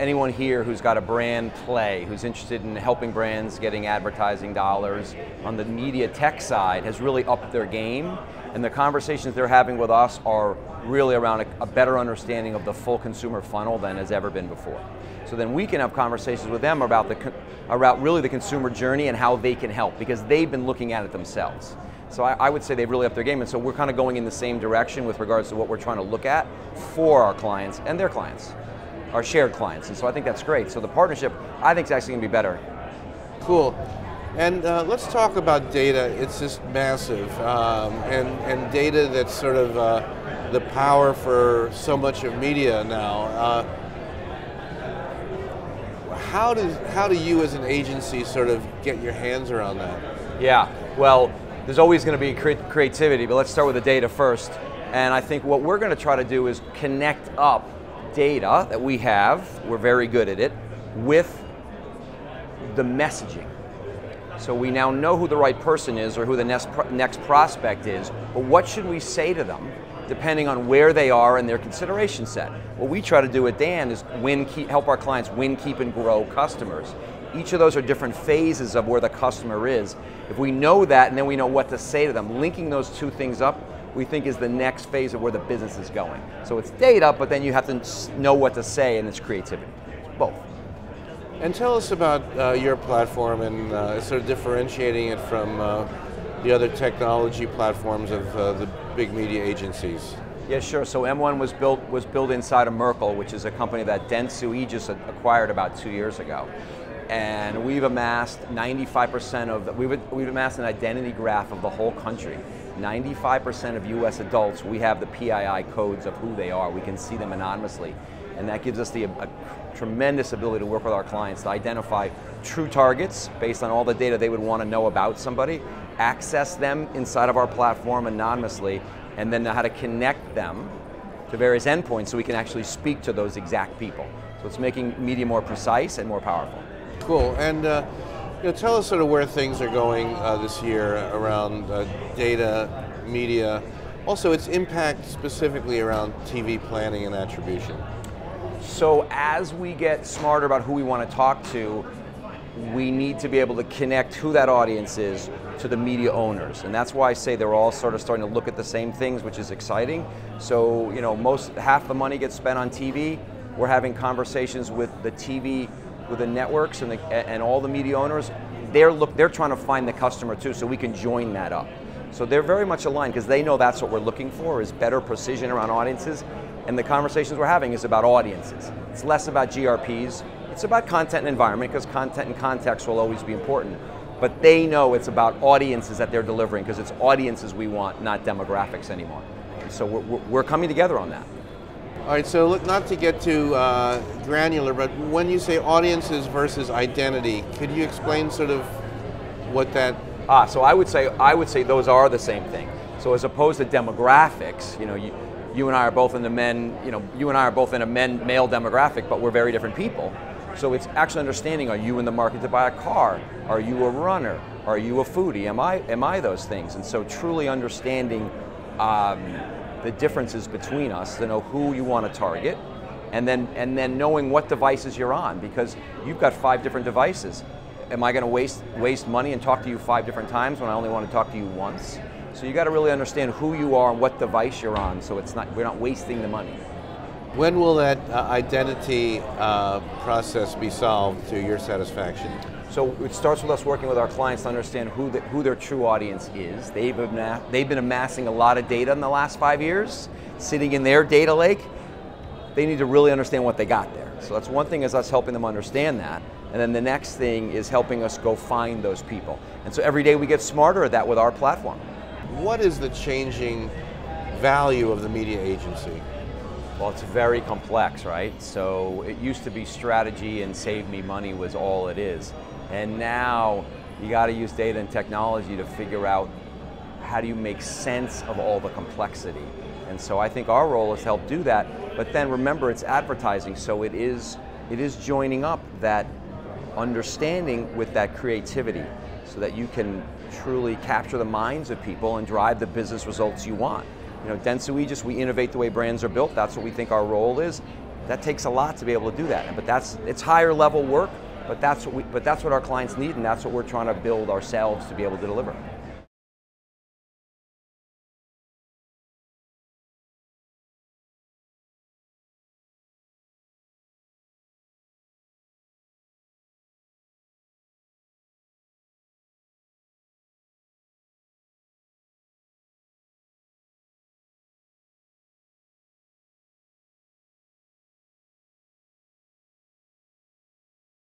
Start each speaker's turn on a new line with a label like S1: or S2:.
S1: anyone here who's got a brand play, who's interested in helping brands getting advertising dollars on the media tech side has really upped their game, and the conversations they're having with us are really around a better understanding of the full consumer funnel than has ever been before. So then we can have conversations with them about really the consumer journey and how they can help, because they've been looking at it themselves. So I would say they've really upped their game, and so we're kind of going in the same direction with regards to what we're trying to look at for our clients and their clients, our shared clients, and so I think that's great. So the partnership, I think, is actually going to be better.
S2: Cool. And let's talk about data. It's just massive, and data that's sort of the power for so much of media now. How do you as an agency sort of get your hands around that?
S1: Yeah, well, there's always going to be creativity, but let's start with the data first. And I think what we're going to try to do is connect up data that we have, we're very good at it, with the messaging. So we now know who the right person is or who the next prospect is, but what should we say to them depending on where they are in their consideration set? What we try to do at Dan is help our clients win, keep, and grow customers. Each of those are different phases of where the customer is. If we know that and then we know what to say to them, linking those two things up, we think is the next phase of where the business is going. So it's data, but then you have to know what to say, and it's creativity. Both.
S2: And tell us about your platform and sort of differentiating it from the other technology platforms of the big media agencies.
S1: Yeah, sure. So M1 was built inside of Merkle, which is a company that Dentsu Aegis acquired about 2 years ago. And we've amassed 95% of, we've amassed an identity graph of the whole country. 95% of US adults, we have the PII codes of who they are. We can see them anonymously. And that gives us a tremendous ability to work with our clients to identify true targets based on all the data they would want to know about somebody, access them inside of our platform anonymously, and then know how to connect them to various endpoints so we can actually speak to those exact people. So it's making media more precise and more powerful.
S2: Cool. And tell us sort of where things are going this year around data, media, also its impact specifically around TV planning and attribution.
S1: So as we get smarter about who we want to talk to, we need to be able to connect who that audience is to the media owners. And that's why I say they're all sort of starting to look at the same things, which is exciting. So, half the money gets spent on TV. We're having conversations with the TV, with the networks and all the media owners. They're trying to find the customer too, so we can join that up. So they're very much aligned because they know that's what we're looking for, is better precision around audiences. And the conversations we're having is about audiences. It's less about GRPs. It's about content and environment, because content and context will always be important. But they know it's about audiences that they're delivering, because it's audiences we want, not demographics anymore. So we're coming together on that.
S2: All right, so look, not to get too granular, but when you say audiences versus identity, could you explain sort of what that?
S1: So I would say those are the same thing. So as opposed to demographics, you and I are both in the male demographic, but we're very different people. So it's actually understanding: are you in the market to buy a car? Are you a runner? Are you a foodie? Am I those things? And so truly understanding the differences between us to know who you want to target, and then knowing what devices you're on, because you've got 5 different devices. Am I going to waste money and talk to you 5 different times when I only want to talk to you once? So you got to really understand who you are and what device you're on, so we're not wasting the money.
S2: When will that identity process be solved to your satisfaction?
S1: So it starts with us working with our clients to understand who their true audience is. They've been amassing a lot of data in the last 5 years, sitting in their data lake. They need to really understand what they got there. So that's one thing, is us helping them understand that. And then the next thing is helping us go find those people. And so every day we get smarter at that with our platform.
S2: What is the changing value of the media agency?
S1: Well, it's very complex, right? So it used to be strategy and save me money was all it is. And now you got to use data and technology to figure out how do you make sense of all the complexity. And so I think our role is to help do that. But then remember, it's advertising, so it is joining up that understanding with that creativity, so that you can truly capture the minds of people and drive the business results you want. Dentsu Aegis, we innovate the way brands are built. That's what we think our role is. That takes a lot to be able to do that. But it's higher level work, but that's what our clients need, and that's what we're trying to build ourselves to be able to deliver.